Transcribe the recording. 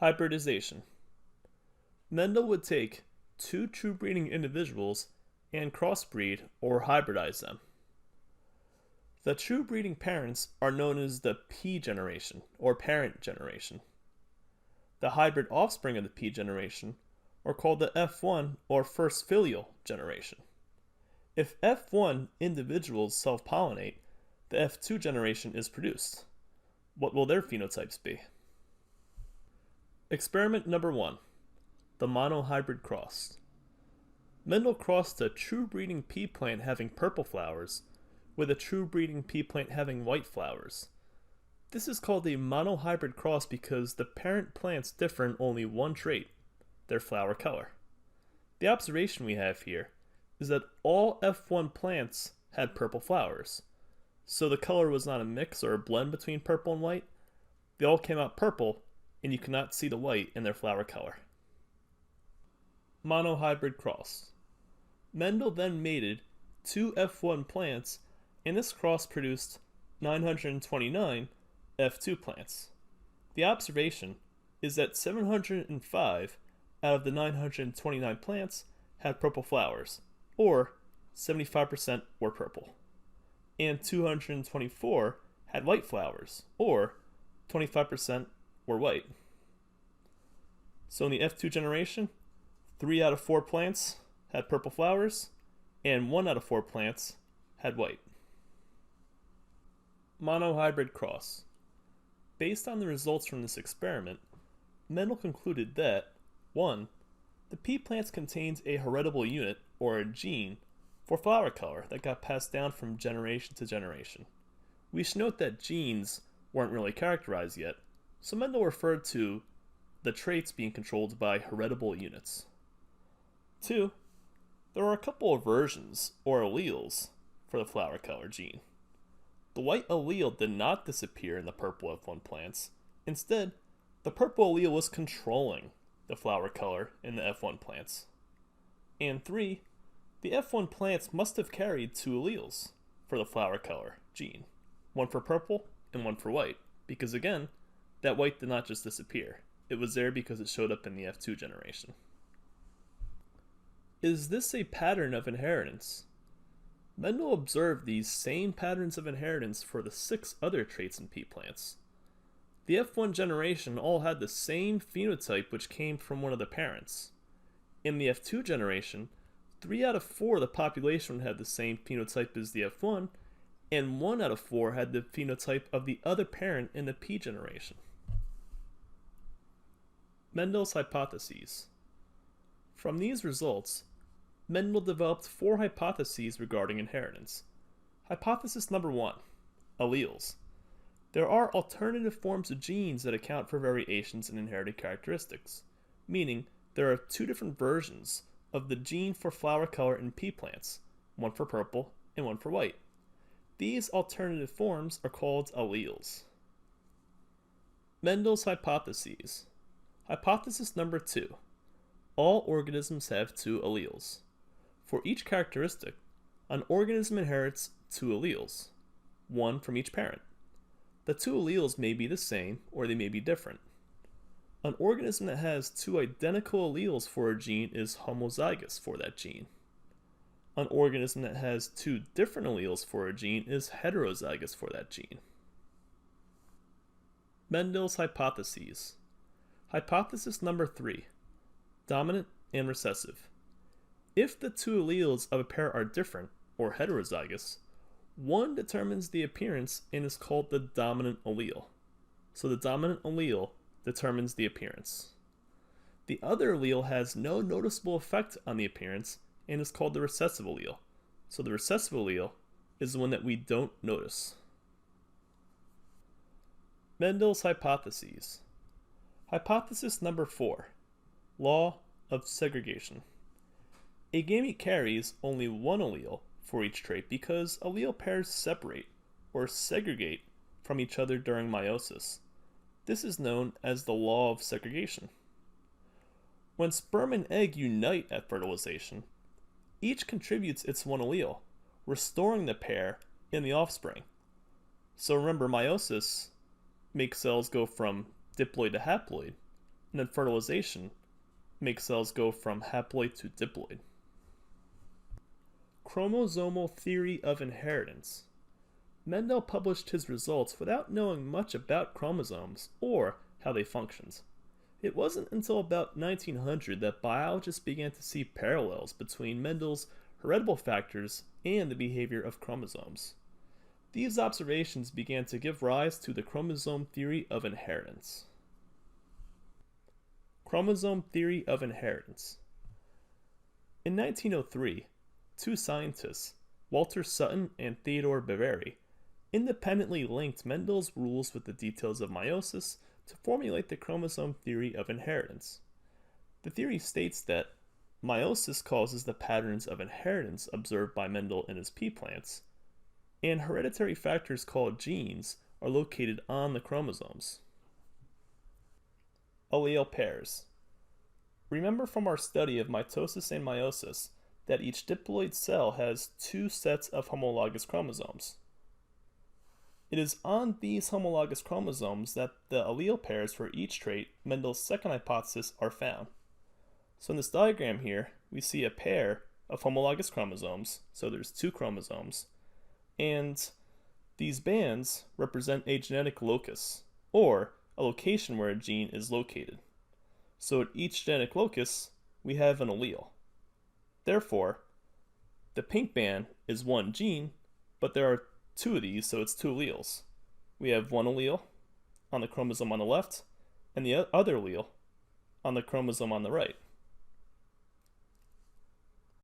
Hybridization. Mendel would take two true breeding individuals and crossbreed or hybridize them. The true breeding parents are known as the P generation or parent generation. The hybrid offspring of the P generation are called the F1 or first filial generation. If F1 individuals self-pollinate, the F2 generation is produced. What will their phenotypes be? Experiment number 1. The Monohybrid Cross. Mendel crossed a true breeding pea plant having purple flowers with a true breeding pea plant having white flowers. This is called a monohybrid cross because the parent plants differ in only one trait, their flower color. The observation we have here is that all F1 plants had purple flowers, so the color was not a mix or a blend between purple and white. They all came out purple, and you cannot see the white in their flower color. Monohybrid cross. Mendel then mated two F1 plants, and this cross produced 929 F2 plants. The observation is that 705 out of the 929 plants had purple flowers, or 75% were purple, and 224 had white flowers, or 25% were white. So in the F2 generation, 3 out of 4 plants had purple flowers, and 1 out of 4 plants had white. Monohybrid cross. Based on the results from this experiment, Mendel concluded that 1. The pea plants contained a heritable unit, or a gene, for flower color that got passed down from generation to generation. We should note that genes weren't really characterized yet, so Mendel referred to the traits being controlled by heritable units. 2. There are a couple of versions, or alleles, for the flower color gene. The white allele did not disappear in the purple F1 plants. Instead, the purple allele was controlling the flower color in the F1 plants. And 3. The F1 plants must have carried 2 alleles for the flower color gene, one for purple and one for white, because again, that white did not just disappear. It was there because it showed up in the F2 generation. Is this a pattern of inheritance? Mendel observed these same patterns of inheritance for the 6 other traits in pea plants. The F1 generation all had the same phenotype which came from one of the parents. In the F2 generation, 3 out of 4 of the population had the same phenotype as the F1, and 1 out of 4 had the phenotype of the other parent in the P generation. Mendel's hypotheses. From these results, Mendel developed 4 hypotheses regarding inheritance. Hypothesis number 1, alleles. There are alternative forms of genes that account for variations in inherited characteristics, meaning there are 2 different versions of the gene for flower color in pea plants, one for purple and one for white. These alternative forms are called alleles. Mendel's hypotheses. Hypothesis number 2. All organisms have 2 alleles. For each characteristic, an organism inherits 2 alleles, one from each parent. The 2 alleles may be the same or they may be different. An organism that has 2 identical alleles for a gene is homozygous for that gene. An organism that has 2 different alleles for a gene is heterozygous for that gene. Mendel's hypotheses. Hypothesis number 3. Dominant and recessive. If the 2 alleles of a pair are different, or heterozygous, one determines the appearance and is called the dominant allele. So the dominant allele determines the appearance. The other allele has no noticeable effect on the appearance and is called the recessive allele. So the recessive allele is the one that we don't notice. Mendel's hypotheses. Hypothesis number 4. Law of segregation. A gamete carries only one allele for each trait because allele pairs separate or segregate from each other during meiosis. This is known as the law of segregation. When sperm and egg unite at fertilization, each contributes its one allele, restoring the pair in the offspring. So remember, meiosis makes cells go from diploid to haploid, and then fertilization makes cells go from haploid to diploid. Chromosomal theory of inheritance. Mendel published his results without knowing much about chromosomes or how they functioned. It wasn't until about 1900 that biologists began to see parallels between Mendel's heritable factors and the behavior of chromosomes. These observations began to give rise to the chromosome theory of inheritance. Chromosome theory of inheritance. In 1903, two scientists, Walter Sutton and Theodore Baveri, independently linked Mendel's rules with the details of meiosis to formulate the chromosome theory of inheritance. The theory states that meiosis causes the patterns of inheritance observed by Mendel in his pea plants, and hereditary factors called genes are located on the chromosomes. Allele pairs. Remember from our study of mitosis and meiosis that each diploid cell has two sets of homologous chromosomes. It is on these homologous chromosomes that the allele pairs for each trait, Mendel's second hypothesis, are found. So in this diagram here, we see a pair of homologous chromosomes, so there's two chromosomes, and these bands represent a genetic locus, or a location where a gene is located. So at each genetic locus, we have an allele. Therefore, the pink band is one gene, but there are two of these, so it's two alleles. We have one allele on the chromosome on the left, and the other allele on the chromosome on the right.